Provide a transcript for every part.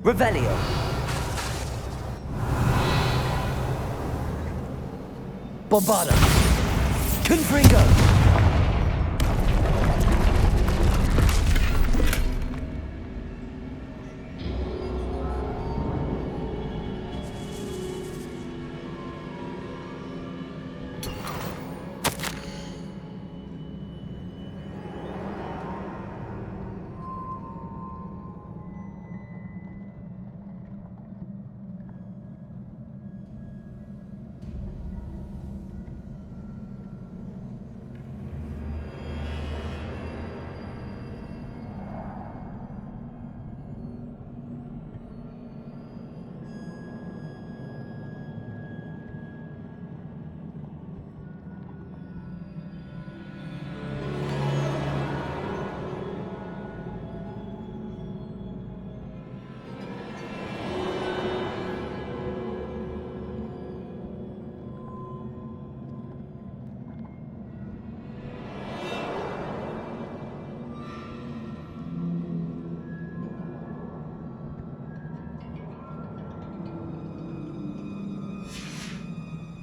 Revelio. Bombarda. Confringo.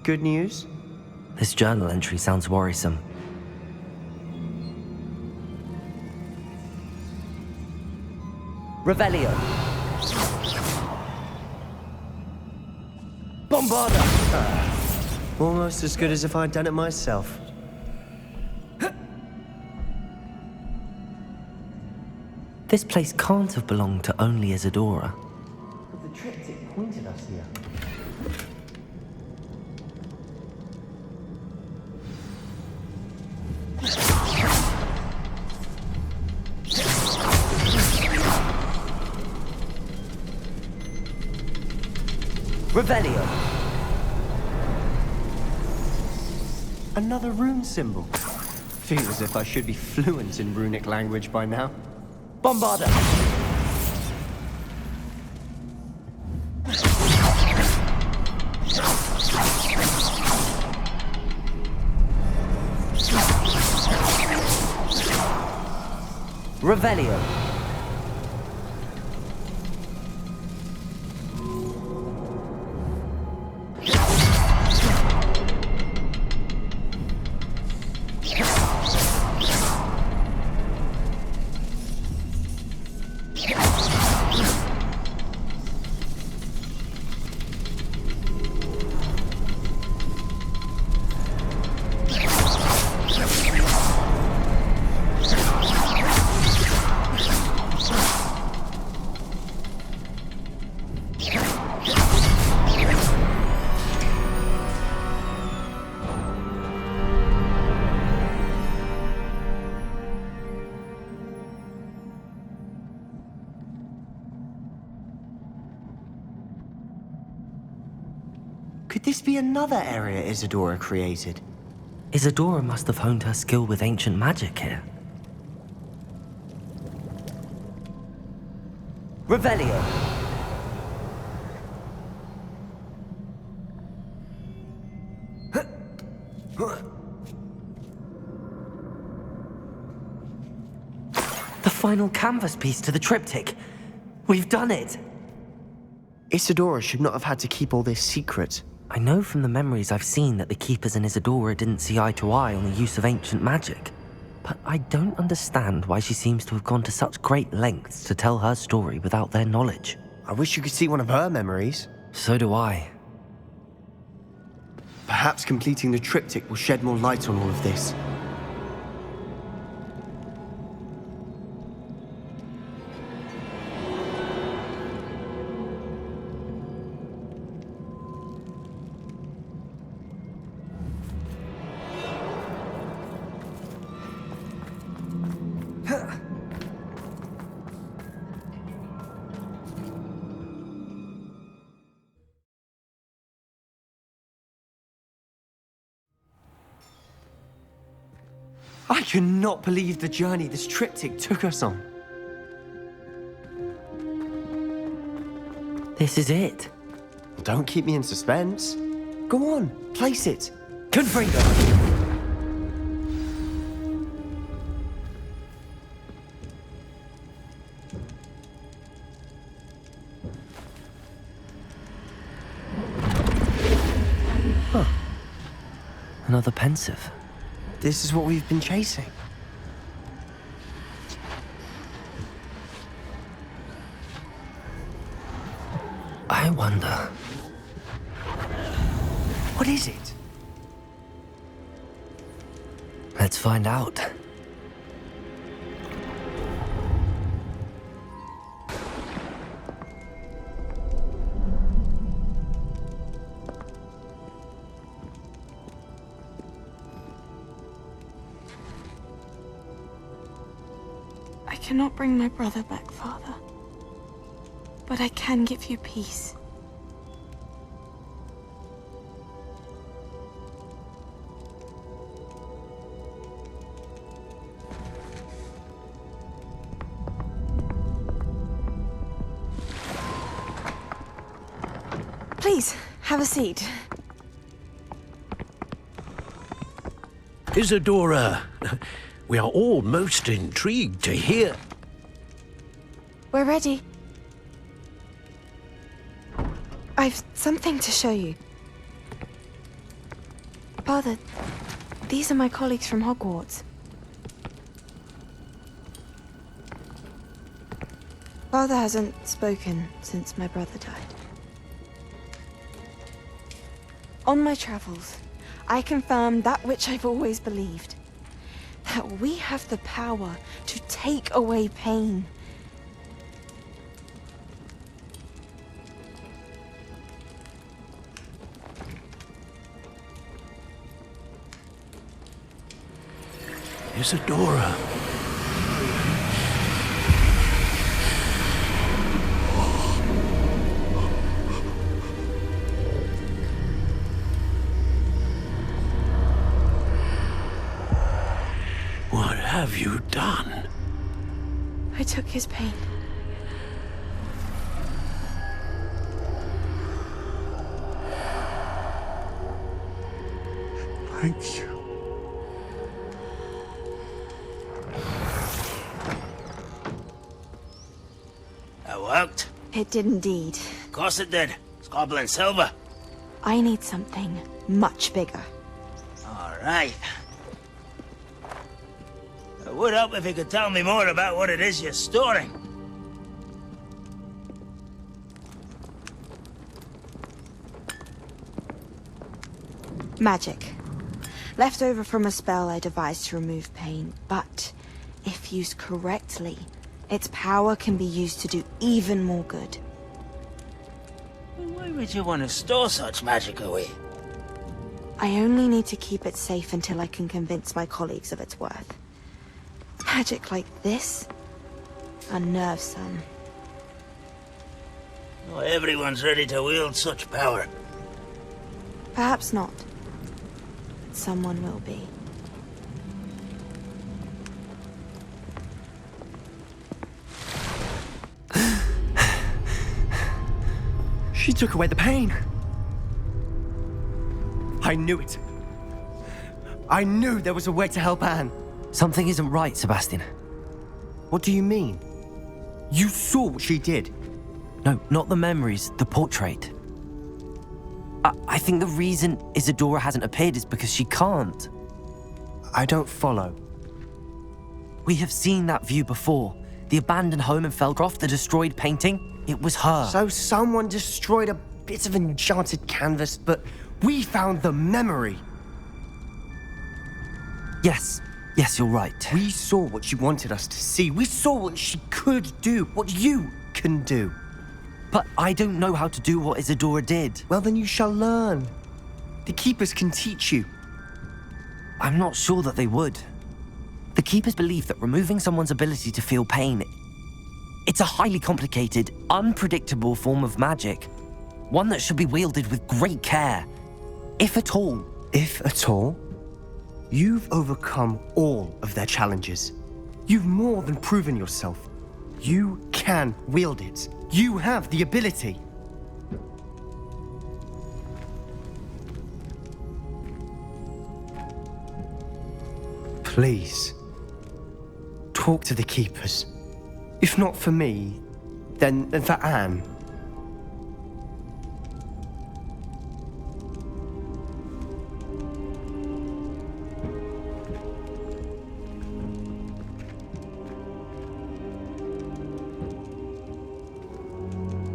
Good news? This journal entry sounds worrisome. Revelio. Bombarda. Almost as good as if I'd done it myself. This place can't have belonged to only Isadora. But the triptych pointed us here. Revelio. Another rune symbol. Feel as if I should be fluent in runic language by now. Bombarda. Revelio. Could this be another area Isadora created? Isadora must have honed her skill with ancient magic here. Revelio. The final canvas piece to the triptych. We've done it! Isadora should not have had to keep all this secret. I know from the memories I've seen that the Keepers and Isadora didn't see eye to eye on the use of ancient magic. But I don't understand why she seems to have gone to such great lengths to tell her story without their knowledge. I wish you could see one of her memories. So do I. Perhaps completing the triptych will shed more light on all of this. I cannot believe the journey this triptych took us on. This is it. Don't keep me in suspense. Go on, place it. Confringo. another pensive. This is what we've been chasing. I wonder... What is it? Let's find out. I cannot bring my brother back, Father. But I can give you peace. Please, have a seat. Isadora, we are all most intrigued to hear. We're ready. I've something to show you. Father, these are my colleagues from Hogwarts. Father hasn't spoken since my brother died. On my travels, I confirmed that which I've always believed. That we have the power to take away pain. Isadora. What have you done? I took his pain. Thank you. That worked. It did indeed. Of course it did. It's goblin silver. I need something much bigger. All right. It would help if you could tell me more about what it is you're storing. Magic. Left over from a spell I devised to remove pain, but if used correctly, its power can be used to do even more good. Why would you want to store such magic away? I only need to keep it safe until I can convince my colleagues of its worth. Magic like this unnerves some. Not everyone's ready to wield such power. Perhaps not. But someone will be. She took away the pain. I knew it. I knew there was a way to help Anne. Something isn't right, Sebastian. What do you mean? You saw what she did. No, not the memories, the portrait. I think the reason Isadora hasn't appeared is because she can't. I don't follow. We have seen that view before. The abandoned home in Felcroft, the destroyed painting. It was her. So someone destroyed a bit of enchanted canvas, but we found the memory. Yes, you're right. We saw what she wanted us to see. We saw what she could do, what you can do. But I don't know how to do what Isadora did. Well, then you shall learn. The Keepers can teach you. I'm not sure that they would. The Keepers believe that removing someone's ability to feel pain, it's a highly complicated, unpredictable form of magic. One that should be wielded with great care. If at all. If at all? You've overcome all of their challenges. You've more than proven yourself. You can wield it. You have the ability. Please, talk to the Keepers. If not for me, then for Anne.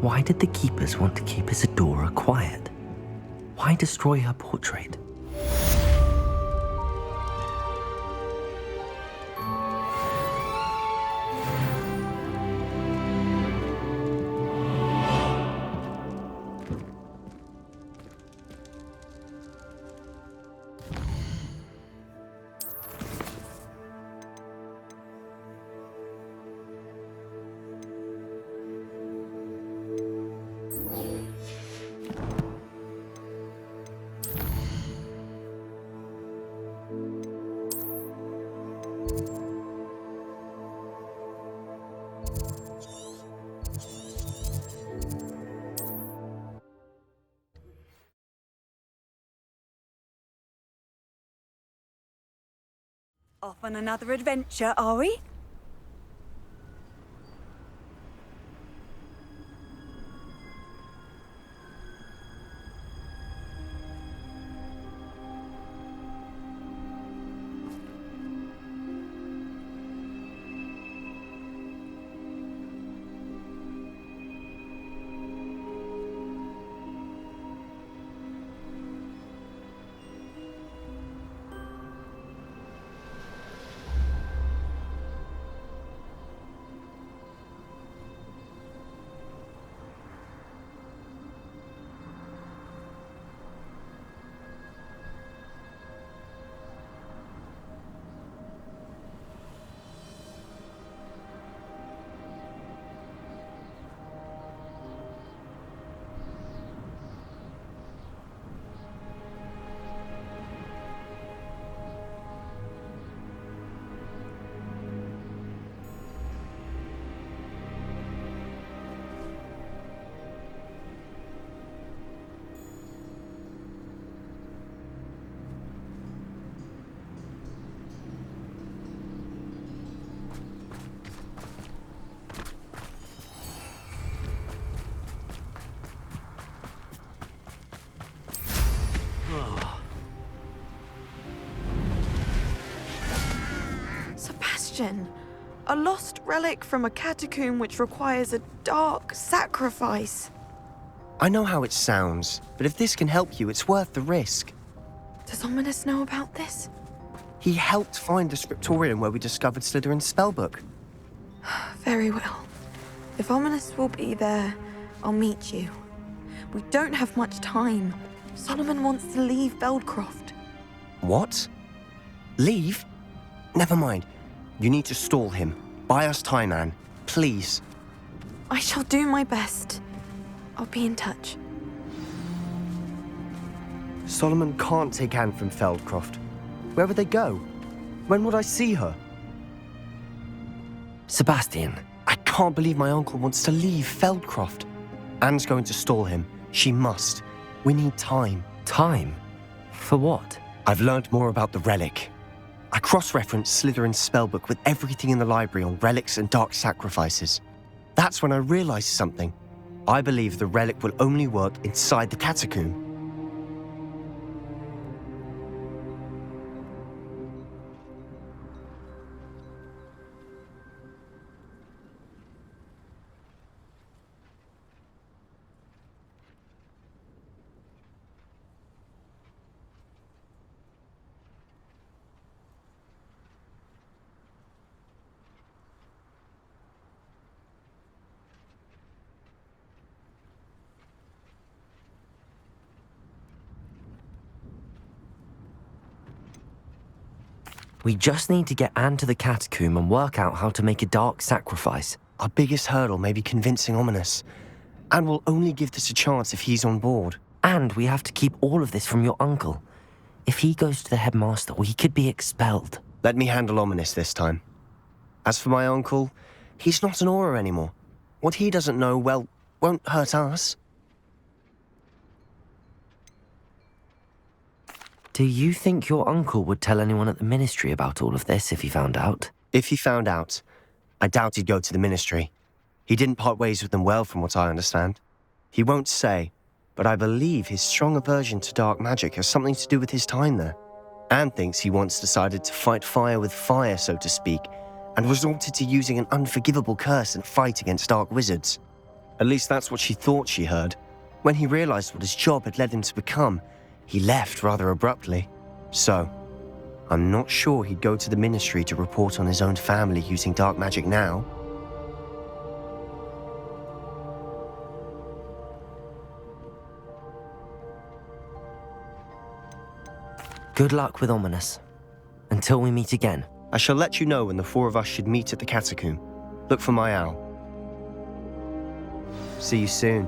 Why did the Keepers want to keep Isadora quiet? Why destroy her portrait? Off on another adventure, are we? Sebastian, a lost relic from a catacomb which requires a dark sacrifice. I know how it sounds, but if this can help you, it's worth the risk. Does Ominous know about this? He helped find the scriptorium where we discovered Slytherin's spellbook. Very well. If Ominous will be there, I'll meet you. We don't have much time. Solomon wants to leave Beldcroft. What? Leave? Never mind. You need to stall him. Buy us time, Anne. Please. I shall do my best. I'll be in touch. Solomon can't take Anne from Feldcroft. Where would they go? When would I see her? Sebastian. I can't believe my uncle wants to leave Feldcroft. Anne's going to stall him. She must. We need time. Time? For what? I've learned more about the relic. I cross-referenced Slytherin's spellbook with everything in the library on relics and dark sacrifices. That's when I realized something. I believe the relic will only work inside the catacomb. We just need to get Anne to the catacomb and work out how to make a dark sacrifice. Our biggest hurdle may be convincing Ominous. And we'll only give this a chance if he's on board. And we have to keep all of this from your uncle. If he goes to the headmaster, we could be expelled. Let me handle Ominous this time. As for my uncle, he's not an Auror anymore. What he doesn't know, well, won't hurt us. Do you think your uncle would tell anyone at the ministry about all of this if he found out? If he found out, I doubt he'd go to the ministry. He didn't part ways with them well, from what I understand. He won't say, but I believe his strong aversion to dark magic has something to do with his time there. Anne thinks he once decided to fight fire with fire, so to speak, and resorted to using an unforgivable curse in a fight against dark wizards. At least that's what she thought she heard. When he realized what his job had led him to become, he left rather abruptly. So, I'm not sure he'd go to the Ministry to report on his own family using dark magic now. Good luck with Ominous. Until we meet again. I shall let you know when the four of us should meet at the catacomb. Look for my owl. See you soon.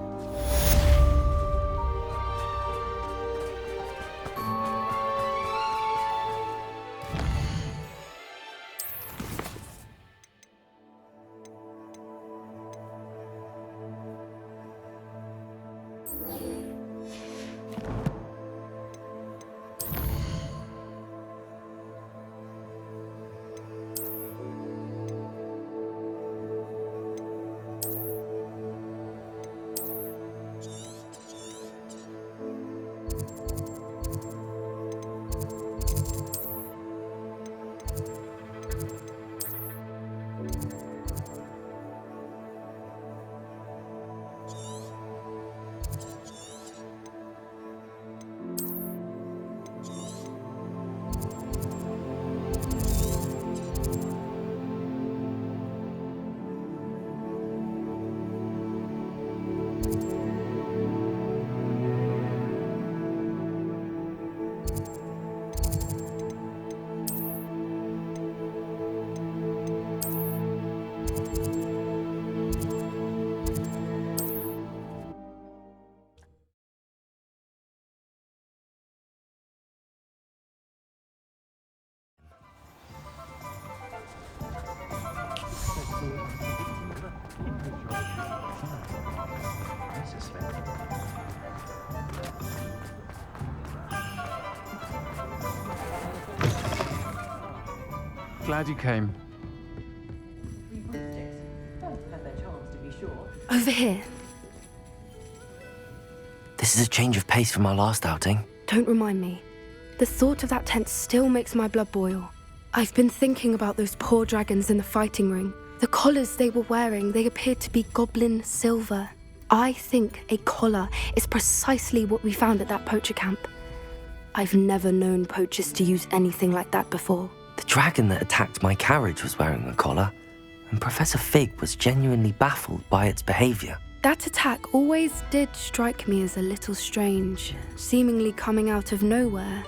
Glad you came. Over here. This is a change of pace from our last outing. Don't remind me. The thought of that tent still makes my blood boil. I've been thinking about those poor dragons in the fighting ring. The collars they were wearing, they appeared to be goblin silver. I think a collar is precisely what we found at that poacher camp. I've never known poachers to use anything like that before. The dragon that attacked my carriage was wearing a collar, and Professor Fig was genuinely baffled by its behavior. That attack always did strike me as a little strange, seemingly coming out of nowhere.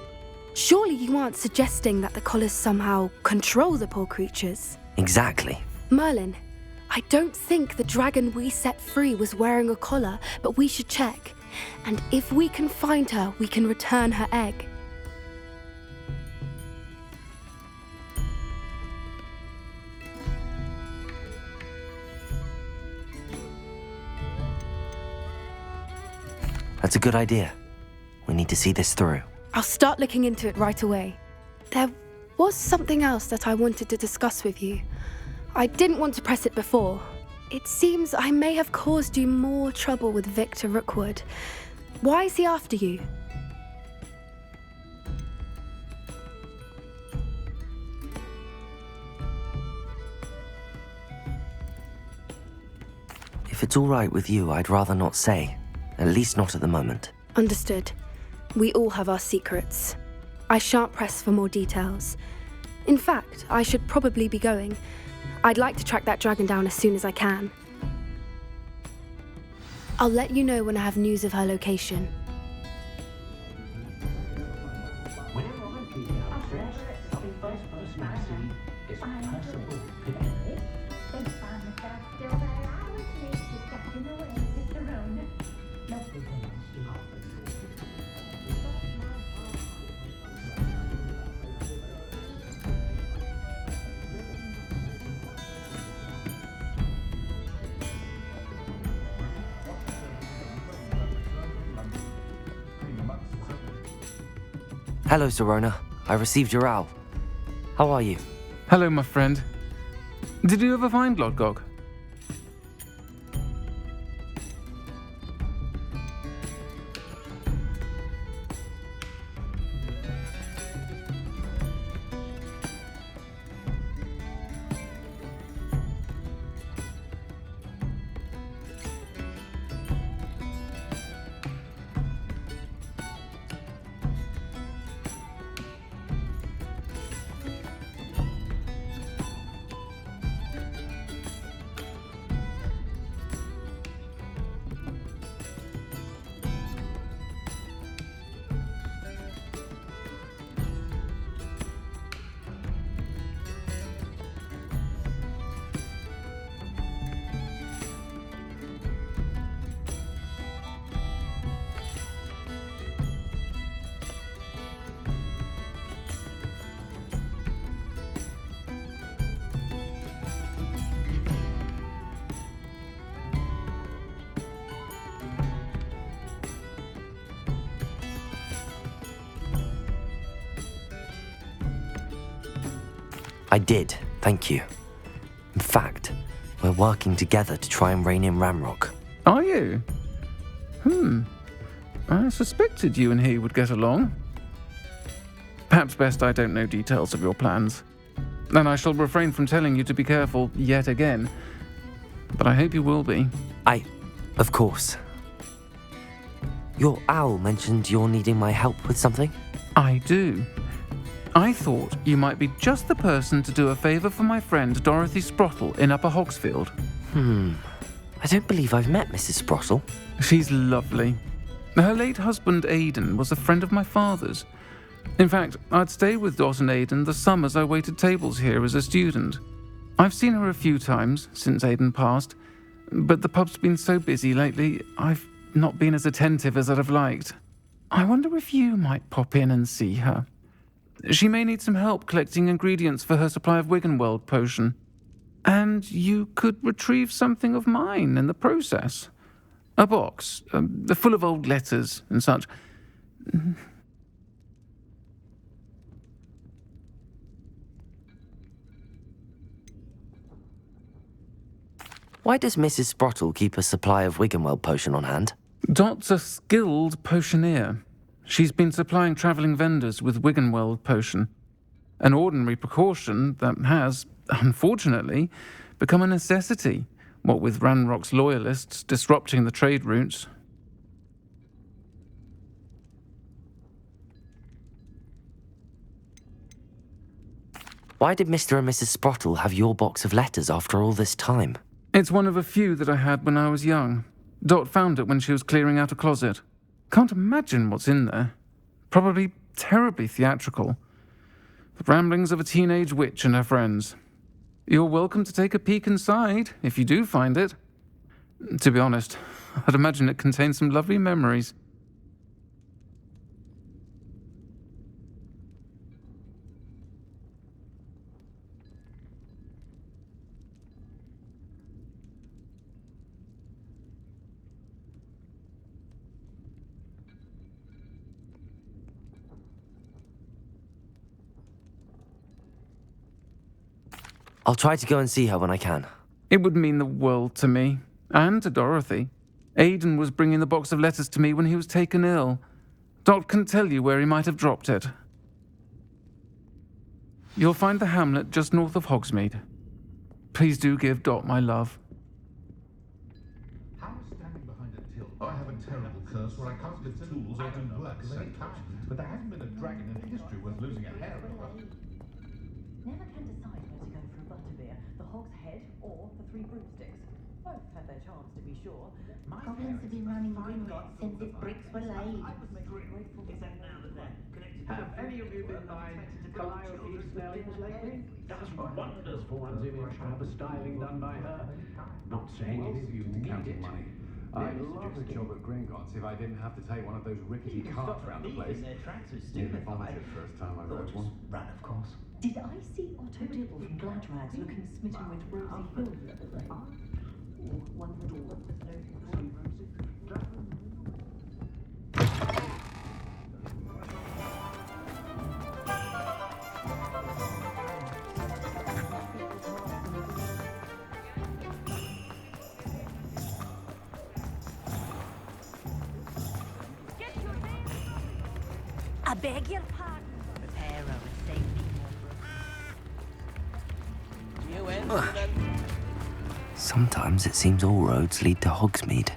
Surely you aren't suggesting that the collars somehow control the poor creatures? Exactly. Merlin, I don't think the dragon we set free was wearing a collar, but we should check. And if we can find her, we can return her egg. That's a good idea. We need to see this through. I'll start looking into it right away. There was something else that I wanted to discuss with you. I didn't want to press it before. It seems I may have caused you more trouble with Victor Rookwood. Why is he after you? If it's all right with you, I'd rather not say. At least not at the moment. Understood. We all have our secrets. I shan't press for more details. In fact, I should probably be going. I'd like to track that dragon down as soon as I can. I'll let you know when I have news of her location. Hello, Sirona. I received your owl. How are you? Hello, my friend. Did you ever find Lodgok? I did, thank you. In fact, we're working together to try and rein in Ramrock. Are you? I suspected you and he would get along. Perhaps best I don't know details of your plans. And I shall refrain from telling you to be careful yet again. But I hope you will be. Of course. Your owl mentioned you're needing my help with something? I do. I thought you might be just the person to do a favour for my friend Dorothy Sprottle in Upper Hogsfield. I don't believe I've met Mrs. Sprottle. She's lovely. Her late husband Aidan was a friend of my father's. In fact, I'd stay with Dot and Aidan the summers I waited tables here as a student. I've seen her a few times since Aidan passed, but the pub's been so busy lately, I've not been as attentive as I'd have liked. I wonder if you might pop in and see her. She may need some help collecting ingredients for her supply of Wiggenweld potion. And you could retrieve something of mine in the process. A box, full of old letters and such. Why does Mrs. Sprottle keep a supply of Wiggenweld potion on hand? Dot's a skilled potioneer. She's been supplying travelling vendors with Wiggenweld potion. An ordinary precaution that has, unfortunately, become a necessity, what with Ranrock's loyalists disrupting the trade routes. Why did Mr. and Mrs. Sprottle have your box of letters after all this time? It's one of a few that I had when I was young. Dot found it when she was clearing out a closet. Can't imagine what's in there. Probably terribly theatrical. The ramblings of a teenage witch and her friends. You're welcome to take a peek inside, if you do find it. To be honest, I'd imagine it contains some lovely memories. I'll try to go and see her when I can. It would mean the world to me, and to Dorothy. Aidan was bringing the box of letters to me when he was taken ill. Dot can tell you where he might have dropped it. You'll find the hamlet just north of Hogsmeade. Please do give Dot my love. How standing behind a till? I have a terrible curse where I can't lift tools or do work at the same time. But there hasn't been a dragon in history worth losing a hair over. Never can decide where to go for a butterbeer, the Hog's Head or the Three Broomsticks. Both had their charms, to be sure. Goblins have been running Gringotts since its bricks were laid. Have any of you been by Calliope Snelling's lately? Does wonders for one's image to have a styling done by her. Not saying any of you need it. Money. I'd love a job at Gringotts if I didn't have to take one of those rickety carts around the place. Nearly vomited first time I rode one. Ran, of course. Did I see Otto Dibble from Gladrags looking smitten with Rosie Hill the other day? Or one little what was no I beg your pardon. Prepare a safety Sometimes it seems all roads lead to Hogsmeade.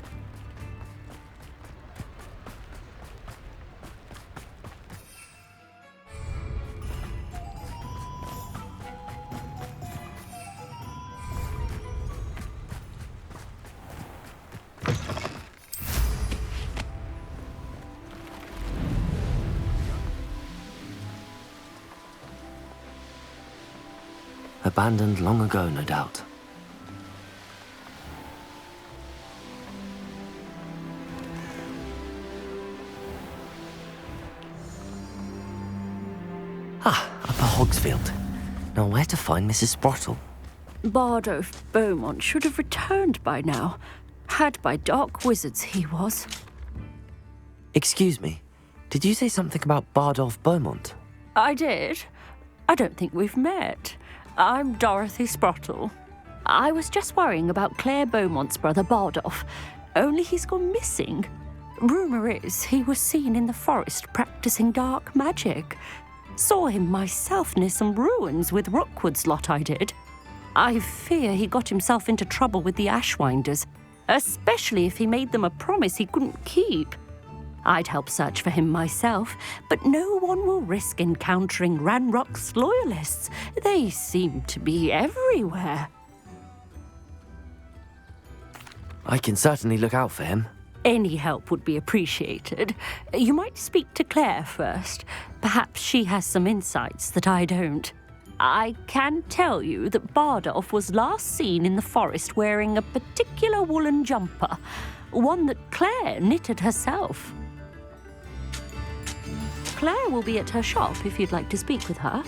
Abandoned long ago, no doubt. Upper Hogsfield. Now where to find Mrs. Sprottle? Bardolph Beaumont should have returned by now. Had by dark wizards he was. Excuse me, did you say something about Bardolph Beaumont? I did. I don't think we've met. I'm Dorothy Sprottle. I was just worrying about Claire Beaumont's brother Bardolph, only he's gone missing. Rumour is he was seen in the forest practicing dark magic. Saw him myself near some ruins with Rookwood's lot, I did. I fear he got himself into trouble with the Ashwinders, especially if he made them a promise he couldn't keep. I'd help search for him myself, but no one will risk encountering Ranrock's loyalists. They seem to be everywhere. I can certainly look out for him. Any help would be appreciated. You might speak to Claire first. Perhaps she has some insights that I don't. I can tell you that Bardolph was last seen in the forest wearing a particular woolen jumper, one that Claire knitted herself. Claire will be at her shop if you'd like to speak with her.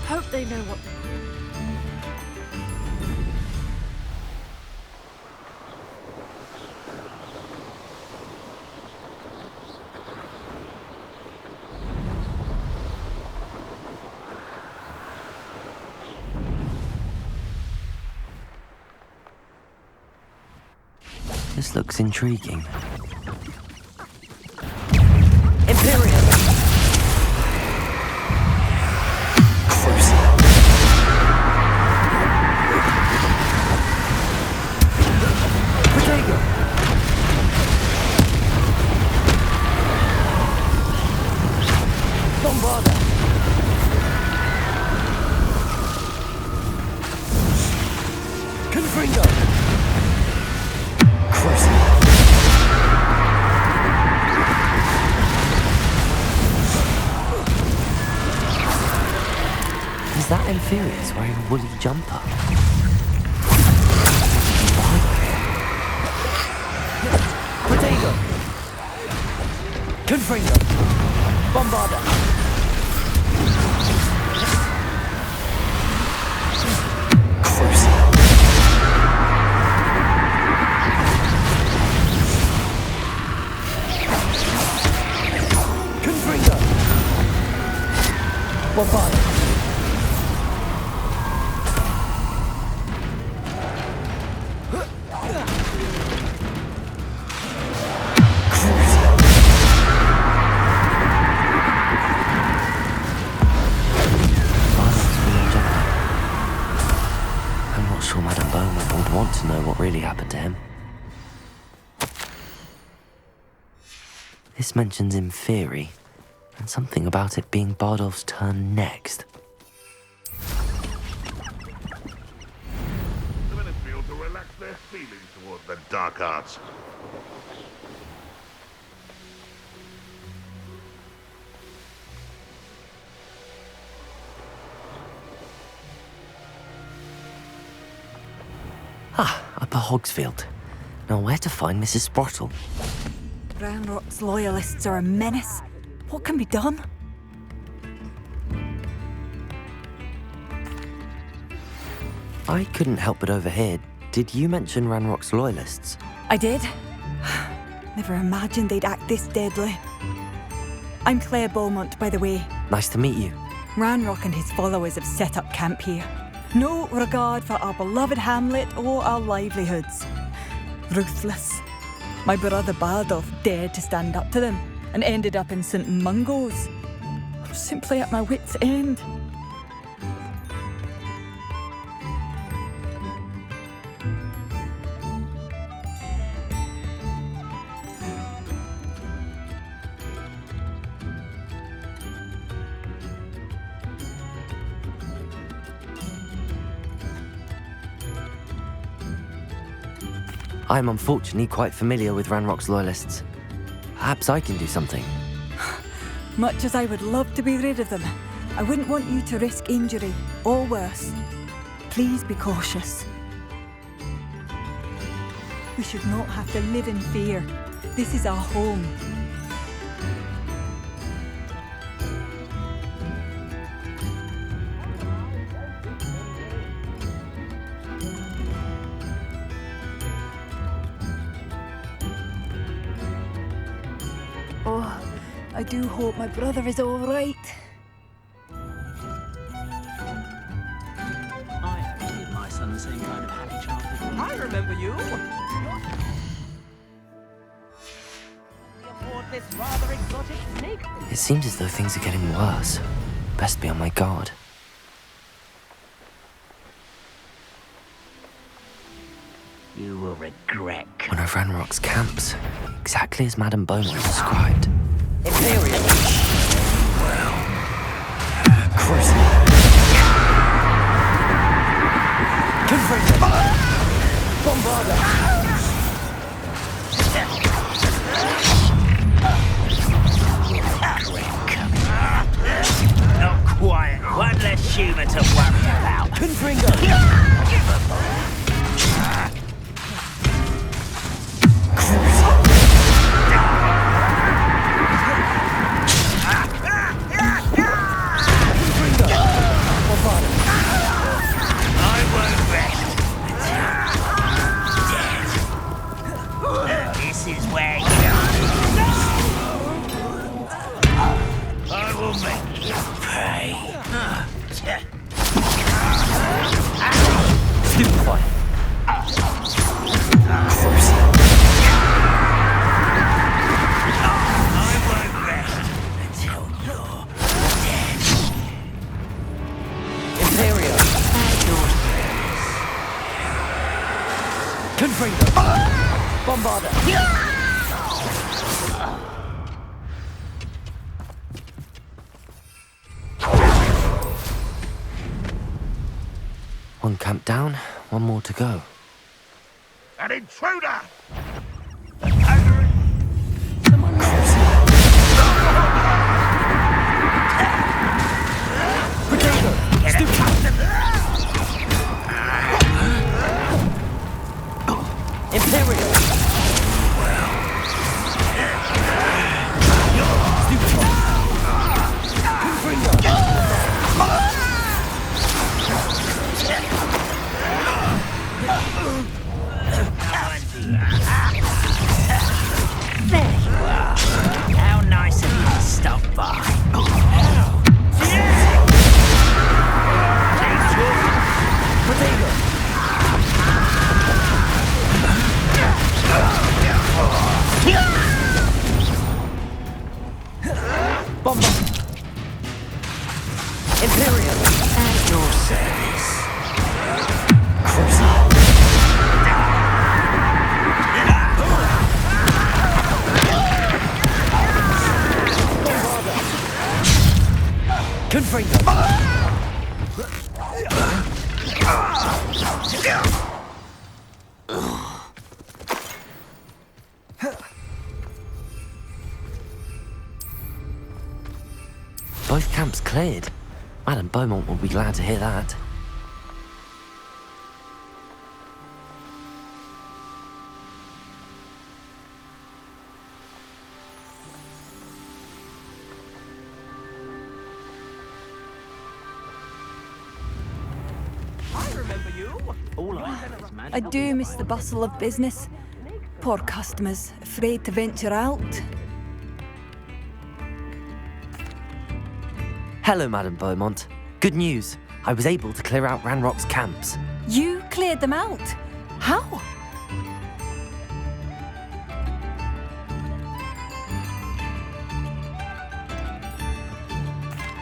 Hope they know what... This looks intriguing. Imperium! Is that Inferius wearing a woolly jumper? Protego! Confringo! Bombarda! Confringo! Bombarda! Want to know what really happened to him. This mentions Inferi, and something about it being Bardolph's turn next. The Ministry ought to relax their feelings towards the dark arts. Upper Hogsfield. Now where to find Mrs. Sprottle? Ranrock's loyalists are a menace. What can be done? I couldn't help but overhear. Did you mention Ranrock's loyalists? I did. Never imagined they'd act this deadly. I'm Claire Beaumont, by the way. Nice to meet you. Ranrock and his followers have set up camp here. No regard for our beloved hamlet or our livelihoods. Ruthless. My brother Bardolph dared to stand up to them and ended up in St. Mungo's. I'm simply at my wit's end. I'm unfortunately quite familiar with Ranrock's loyalists. Perhaps I can do something. Much as I would love to be rid of them, I wouldn't want you to risk injury, or worse. Please be cautious. We should not have to live in fear. This is our home. Oh, I do hope my brother is all right. I hope to give my son the same kind of happy childhood. I remember you. This rather exotic snake. It seems as though things are getting worse. Best be on my guard. You will regret. One of Ranrock's camps, exactly as Madame Beaumont described. Imperial. Cruising. Bombarder. Not quiet. One less human to worry about. Confringo. I won't rest until dead. This is where you I will make you pay. Stupefy. I won't rest until you're dead. Imperial. Confringo. Bombarder. One camp down, one more to go. An intruder! Imperial. There you are. How nice of you to stop by. Bomber. Imperial. At your service. Confringo. Both camps cleared. Madame Beaumont will be glad to hear that. I remember you. All I have is magic. I do miss the bustle of business. Poor customers, afraid to venture out. Hello, Madame Beaumont. Good news. I was able to clear out Ranrock's camps. You cleared them out? How?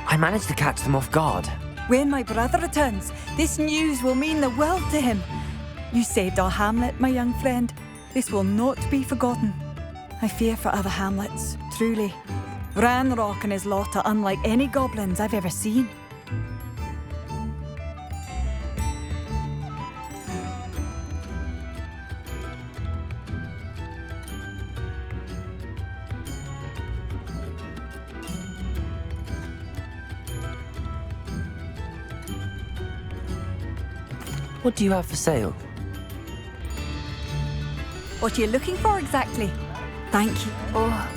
I managed to catch them off guard. When my brother returns, this news will mean the world to him. You saved our hamlet, my young friend. This will not be forgotten. I fear for other hamlets, truly. Ranrock and his lot are unlike any goblins I've ever seen. What do you have for sale? What are you looking for exactly? Thank you. Oh,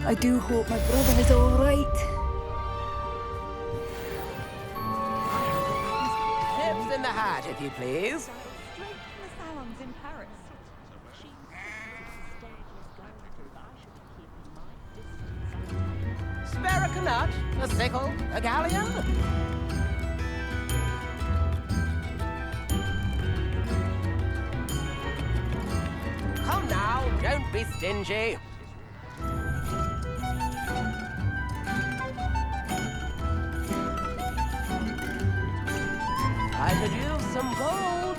I do hope my brother is all right. Tips in the hat, if you please. Spare a canut, a sickle, a galleon? Come now, don't be stingy. I could use some gold.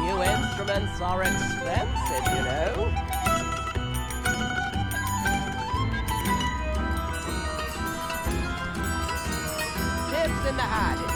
New instruments are expensive, you know. Tips in the hat.